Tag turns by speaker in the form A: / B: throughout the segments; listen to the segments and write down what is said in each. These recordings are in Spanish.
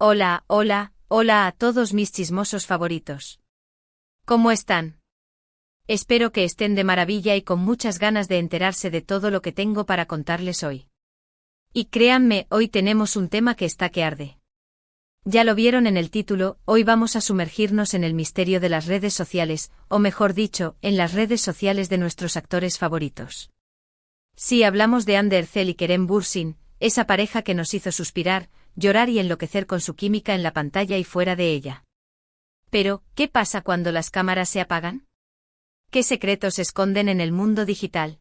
A: Hola, hola, hola a todos mis chismosos favoritos. ¿Cómo están? Espero que estén de maravilla y con muchas ganas de enterarse de todo lo que tengo para contarles hoy. Y créanme, hoy tenemos un tema que está que arde. Ya lo vieron en el título, hoy vamos a sumergirnos en el misterio de las redes sociales, o mejor dicho, en las redes sociales de nuestros actores favoritos. Sí, hablamos de Ander Erzel y Kerem Bürsin, esa pareja que nos hizo suspirar, llorar y enloquecer con su química en la pantalla y fuera de ella. Pero, ¿qué pasa cuando las cámaras se apagan? ¿Qué secretos se esconden en el mundo digital?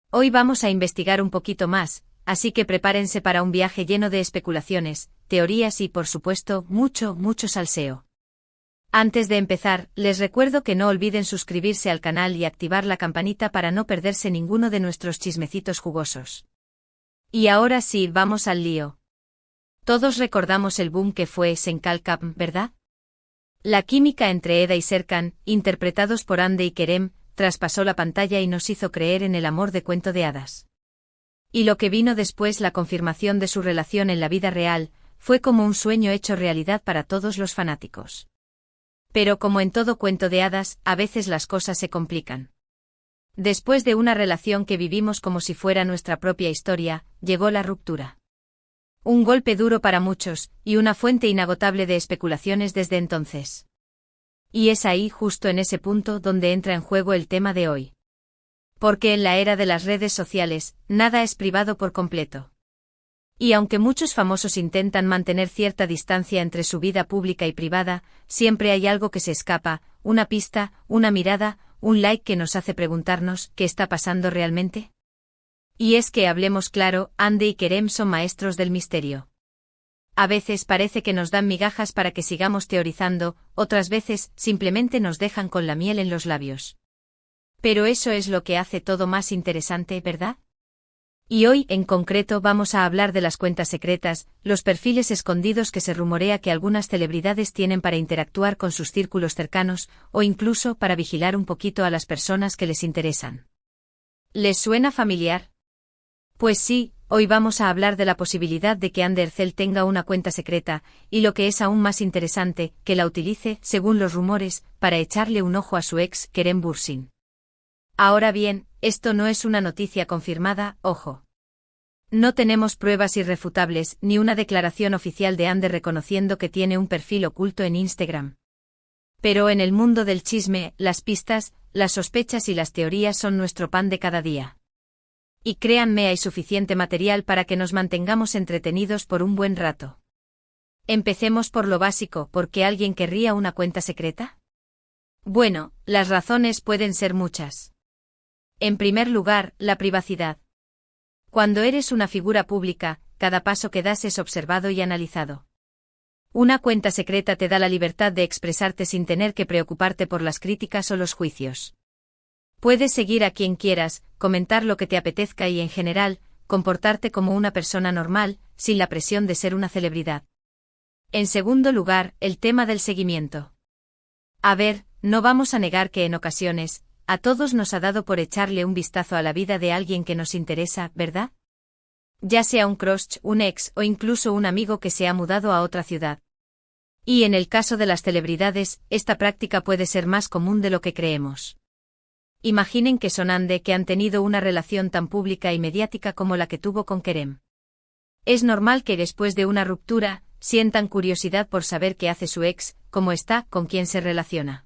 A: Hoy vamos a investigar un poquito más, así que prepárense para un viaje lleno de especulaciones, teorías y, por supuesto, mucho salseo. Antes de empezar, les recuerdo que no olviden suscribirse al canal y activar la campanita para no perderse ninguno de nuestros chismecitos jugosos. Y ahora sí, vamos al lío. Todos recordamos el boom que fue Senkalkam, ¿verdad? La química entre Eda y Serkan, interpretados por Hande y Kerem, traspasó la pantalla y nos hizo creer en el amor de cuento de hadas. Y lo que vino después, la confirmación de su relación en la vida real, fue como un sueño hecho realidad para todos los fanáticos. Pero como en todo cuento de hadas, a veces las cosas se complican. Después de una relación que vivimos como si fuera nuestra propia historia, llegó la ruptura. Un golpe duro para muchos, y una fuente inagotable de especulaciones desde entonces. Y es ahí, justo en ese punto, donde entra en juego el tema de hoy. Porque en la era de las redes sociales, nada es privado por completo. Y aunque muchos famosos intentan mantener cierta distancia entre su vida pública y privada, siempre hay algo que se escapa, una pista, una mirada, un like que nos hace preguntarnos ¿qué está pasando realmente? Y es que hablemos claro, Hande y Kerem son maestros del misterio. A veces parece que nos dan migajas para que sigamos teorizando, otras veces simplemente nos dejan con la miel en los labios. Pero eso es lo que hace todo más interesante, ¿verdad? Y hoy, en concreto, vamos a hablar de las cuentas secretas, los perfiles escondidos que se rumorea que algunas celebridades tienen para interactuar con sus círculos cercanos, o incluso para vigilar un poquito a las personas que les interesan. ¿Les suena familiar? Pues sí, hoy vamos a hablar de la posibilidad de que Ander Erzel tenga una cuenta secreta, y lo que es aún más interesante, que la utilice, según los rumores, para echarle un ojo a su ex, Kerem Bürsin. Ahora bien, esto no es una noticia confirmada, ojo. No tenemos pruebas irrefutables, ni una declaración oficial de Ander reconociendo que tiene un perfil oculto en Instagram. Pero en el mundo del chisme, las pistas, las sospechas y las teorías son nuestro pan de cada día. Y créanme, hay suficiente material para que nos mantengamos entretenidos por un buen rato. Empecemos por lo básico, ¿por qué alguien querría una cuenta secreta? Bueno, las razones pueden ser muchas. En primer lugar, la privacidad. Cuando eres una figura pública, cada paso que das es observado y analizado. Una cuenta secreta te da la libertad de expresarte sin tener que preocuparte por las críticas o los juicios. Puedes seguir a quien quieras, comentar lo que te apetezca y, en general, comportarte como una persona normal, sin la presión de ser una celebridad. En segundo lugar, el tema del seguimiento. A ver, no vamos a negar que en ocasiones, a todos nos ha dado por echarle un vistazo a la vida de alguien que nos interesa, ¿verdad? Ya sea un crush, un ex o incluso un amigo que se ha mudado a otra ciudad. Y en el caso de las celebridades, esta práctica puede ser más común de lo que creemos. Imaginen que son Hande, que han tenido una relación tan pública y mediática como la que tuvo con Kerem. Es normal que después de una ruptura, sientan curiosidad por saber qué hace su ex, cómo está, con quién se relaciona.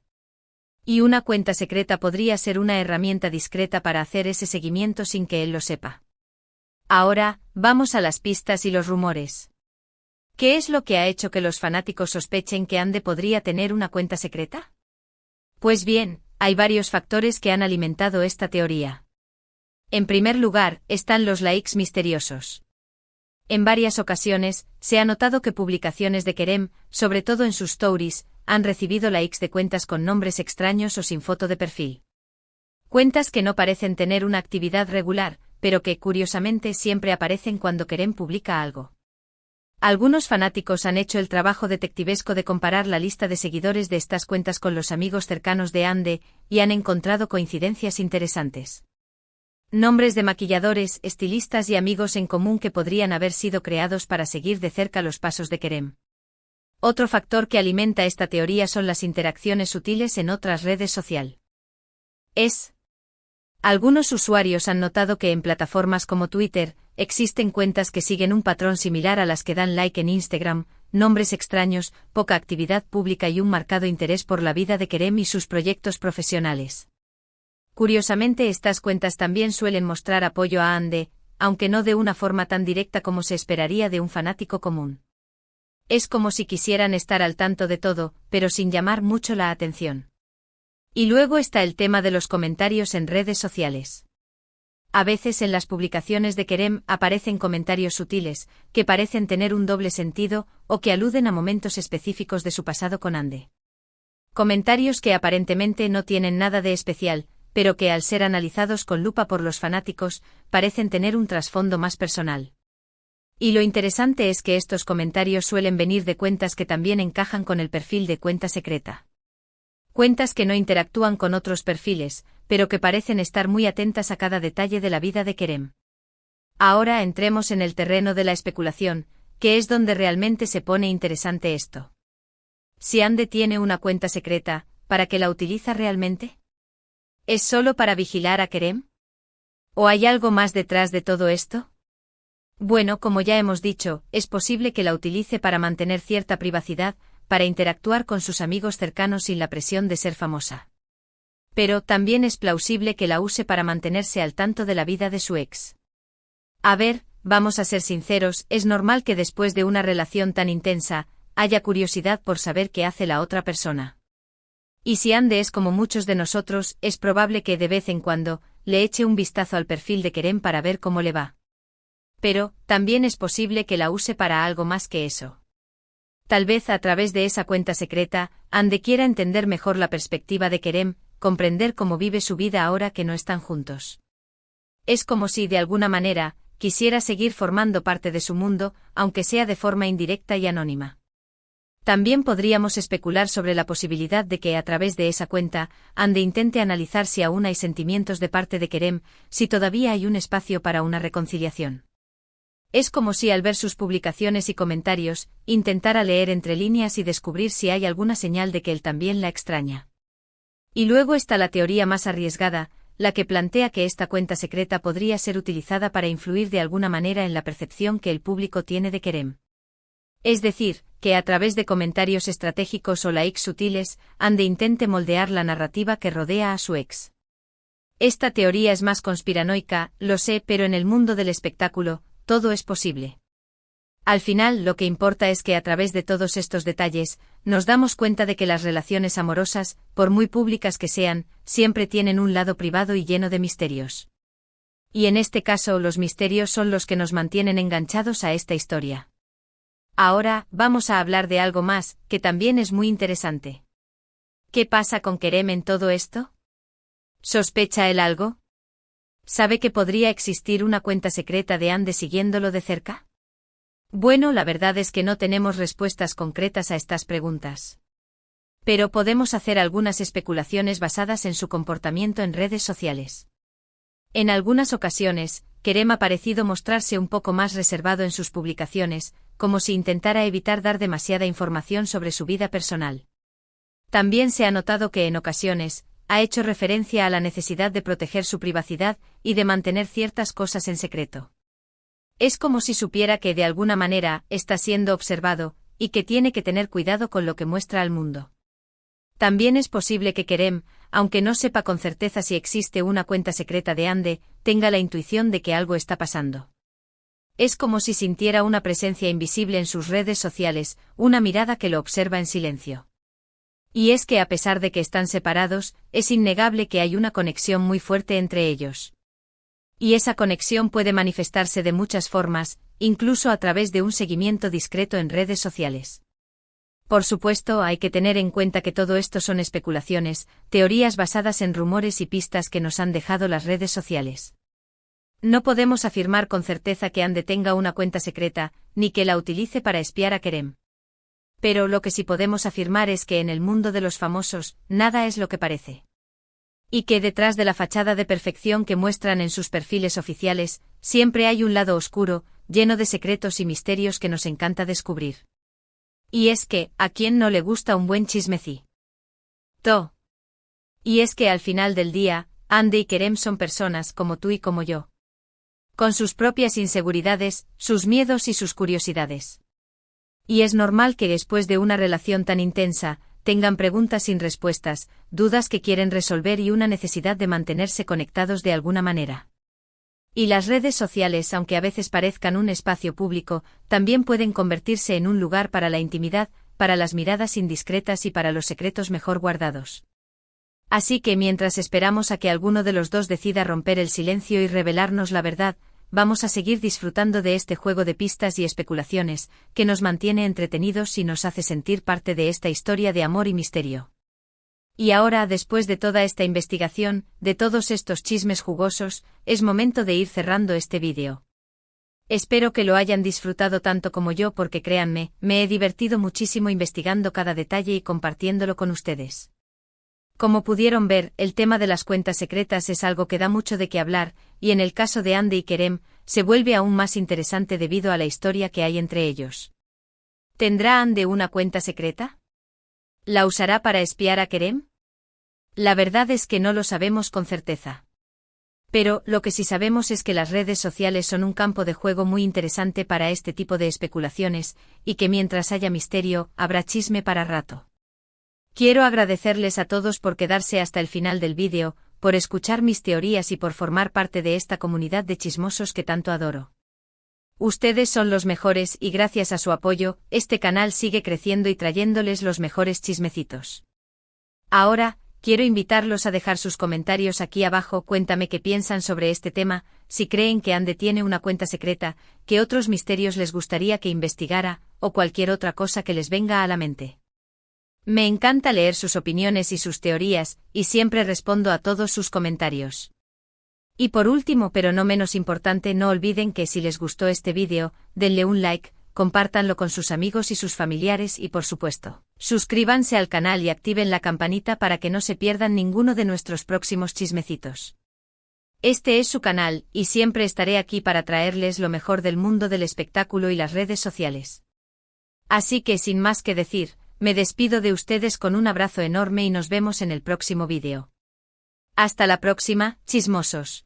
A: Y una cuenta secreta podría ser una herramienta discreta para hacer ese seguimiento sin que él lo sepa. Ahora, vamos a las pistas y los rumores. ¿Qué es lo que ha hecho que los fanáticos sospechen que Hande podría tener una cuenta secreta? Pues bien, hay varios factores que han alimentado esta teoría. En primer lugar, están los likes misteriosos. En varias ocasiones, se ha notado que publicaciones de Kerem, sobre todo en sus stories, han recibido likes de cuentas con nombres extraños o sin foto de perfil. Cuentas que no parecen tener una actividad regular, pero que, curiosamente, siempre aparecen cuando Kerem publica algo. Algunos fanáticos han hecho el trabajo detectivesco de comparar la lista de seguidores de estas cuentas con los amigos cercanos de Hande, y han encontrado coincidencias interesantes. Nombres de maquilladores, estilistas y amigos en común que podrían haber sido creados para seguir de cerca los pasos de Kerem. Otro factor que alimenta esta teoría son las interacciones sutiles en otras redes sociales. Algunos usuarios han notado que en plataformas como Twitter, existen cuentas que siguen un patrón similar a las que dan like en Instagram, nombres extraños, poca actividad pública y un marcado interés por la vida de Kerem y sus proyectos profesionales. Curiosamente, estas cuentas también suelen mostrar apoyo a Hande, aunque no de una forma tan directa como se esperaría de un fanático común. Es como si quisieran estar al tanto de todo, pero sin llamar mucho la atención. Y luego está el tema de los comentarios en redes sociales. A veces en las publicaciones de Kerem aparecen comentarios sutiles, que parecen tener un doble sentido, o que aluden a momentos específicos de su pasado con Hande. Comentarios que aparentemente no tienen nada de especial, pero que al ser analizados con lupa por los fanáticos, parecen tener un trasfondo más personal. Y lo interesante es que estos comentarios suelen venir de cuentas que también encajan con el perfil de cuenta secreta. Cuentas que no interactúan con otros perfiles, pero que parecen estar muy atentas a cada detalle de la vida de Kerem. Ahora entremos en el terreno de la especulación, que es donde realmente se pone interesante esto. Si Hande tiene una cuenta secreta, ¿para qué la utiliza realmente? ¿Es solo para vigilar a Kerem? ¿O hay algo más detrás de todo esto? Bueno, como ya hemos dicho, es posible que la utilice para mantener cierta privacidad, para interactuar con sus amigos cercanos sin la presión de ser famosa. Pero también es plausible que la use para mantenerse al tanto de la vida de su ex. A ver, vamos a ser sinceros, es normal que después de una relación tan intensa, haya curiosidad por saber qué hace la otra persona. Y si Hande es como muchos de nosotros, es probable que de vez en cuando, le eche un vistazo al perfil de Kerem para ver cómo le va. Pero, también es posible que la use para algo más que eso. Tal vez a través de esa cuenta secreta, Hande quiera entender mejor la perspectiva de Kerem, comprender cómo vive su vida ahora que no están juntos. Es como si, de alguna manera, quisiera seguir formando parte de su mundo, aunque sea de forma indirecta y anónima. También podríamos especular sobre la posibilidad de que a través de esa cuenta, Hande intente analizar si aún hay sentimientos de parte de Kerem, si todavía hay un espacio para una reconciliación. Es como si al ver sus publicaciones y comentarios, intentara leer entre líneas y descubrir si hay alguna señal de que él también la extraña. Y luego está la teoría más arriesgada, la que plantea que esta cuenta secreta podría ser utilizada para influir de alguna manera en la percepción que el público tiene de Kerem. Es decir, que a través de comentarios estratégicos o likes sutiles, Hande intente moldear la narrativa que rodea a su ex. Esta teoría es más conspiranoica, lo sé, pero en el mundo del espectáculo, todo es posible. Al final, lo que importa es que a través de todos estos detalles, nos damos cuenta de que las relaciones amorosas, por muy públicas que sean, siempre tienen un lado privado y lleno de misterios. Y en este caso, los misterios son los que nos mantienen enganchados a esta historia. Ahora, vamos a hablar de algo más, que también es muy interesante. ¿Qué pasa con Kerem en todo esto? ¿Sospecha él algo? ¿Sabe que podría existir una cuenta secreta de Hande siguiéndolo de cerca? Bueno, la verdad es que no tenemos respuestas concretas a estas preguntas. Pero podemos hacer algunas especulaciones basadas en su comportamiento en redes sociales. En algunas ocasiones, Kerem ha parecido mostrarse un poco más reservado en sus publicaciones, como si intentara evitar dar demasiada información sobre su vida personal. También se ha notado que en ocasiones, ha hecho referencia a la necesidad de proteger su privacidad y de mantener ciertas cosas en secreto. Es como si supiera que de alguna manera está siendo observado, y que tiene que tener cuidado con lo que muestra al mundo. También es posible que Kerem, aunque no sepa con certeza si existe una cuenta secreta de Hande, tenga la intuición de que algo está pasando. Es como si sintiera una presencia invisible en sus redes sociales, una mirada que lo observa en silencio. Y es que a pesar de que están separados, es innegable que hay una conexión muy fuerte entre ellos. Y esa conexión puede manifestarse de muchas formas, incluso a través de un seguimiento discreto en redes sociales. Por supuesto, hay que tener en cuenta que todo esto son especulaciones, teorías basadas en rumores y pistas que nos han dejado las redes sociales. No podemos afirmar con certeza que Hande tenga una cuenta secreta, ni que la utilice para espiar a Kerem. Pero lo que sí podemos afirmar es que en el mundo de los famosos, nada es lo que parece. Y que detrás de la fachada de perfección que muestran en sus perfiles oficiales, siempre hay un lado oscuro, lleno de secretos y misterios que nos encanta descubrir. Y es que, ¿a quién no le gusta un buen chismecito? Y es que al final del día, Andy y Kerem son personas como tú y como yo. Con sus propias inseguridades, sus miedos y sus curiosidades. Y es normal que después de una relación tan intensa, tengan preguntas sin respuestas, dudas que quieren resolver y una necesidad de mantenerse conectados de alguna manera. Y las redes sociales, aunque a veces parezcan un espacio público, también pueden convertirse en un lugar para la intimidad, para las miradas indiscretas y para los secretos mejor guardados. Así que mientras esperamos a que alguno de los dos decida romper el silencio y revelarnos la verdad, vamos a seguir disfrutando de este juego de pistas y especulaciones, que nos mantiene entretenidos y nos hace sentir parte de esta historia de amor y misterio. Y ahora, después de toda esta investigación, de todos estos chismes jugosos, es momento de ir cerrando este vídeo. Espero que lo hayan disfrutado tanto como yo porque créanme, me he divertido muchísimo investigando cada detalle y compartiéndolo con ustedes. Como pudieron ver, el tema de las cuentas secretas es algo que da mucho de qué hablar, y en el caso de Andy y Kerem, se vuelve aún más interesante debido a la historia que hay entre ellos. ¿Tendrá Andy una cuenta secreta? ¿La usará para espiar a Kerem? La verdad es que no lo sabemos con certeza. Pero, lo que sí sabemos es que las redes sociales son un campo de juego muy interesante para este tipo de especulaciones, y que mientras haya misterio, habrá chisme para rato. Quiero agradecerles a todos por quedarse hasta el final del vídeo, por escuchar mis teorías y por formar parte de esta comunidad de chismosos que tanto adoro. Ustedes son los mejores y gracias a su apoyo, este canal sigue creciendo y trayéndoles los mejores chismecitos. Ahora, quiero invitarlos a dejar sus comentarios aquí abajo. Cuéntame qué piensan sobre este tema, si creen que Andy tiene una cuenta secreta, qué otros misterios les gustaría que investigara, o cualquier otra cosa que les venga a la mente. Me encanta leer sus opiniones y sus teorías, y siempre respondo a todos sus comentarios. Y por último pero no menos importante, no olviden que si les gustó este vídeo, denle un like, compártanlo con sus amigos y sus familiares y por supuesto, suscríbanse al canal y activen la campanita para que no se pierdan ninguno de nuestros próximos chismecitos. Este es su canal, y siempre estaré aquí para traerles lo mejor del mundo del espectáculo y las redes sociales. Así que sin más que decir, me despido de ustedes con un abrazo enorme y nos vemos en el próximo vídeo. Hasta la próxima, chismosos.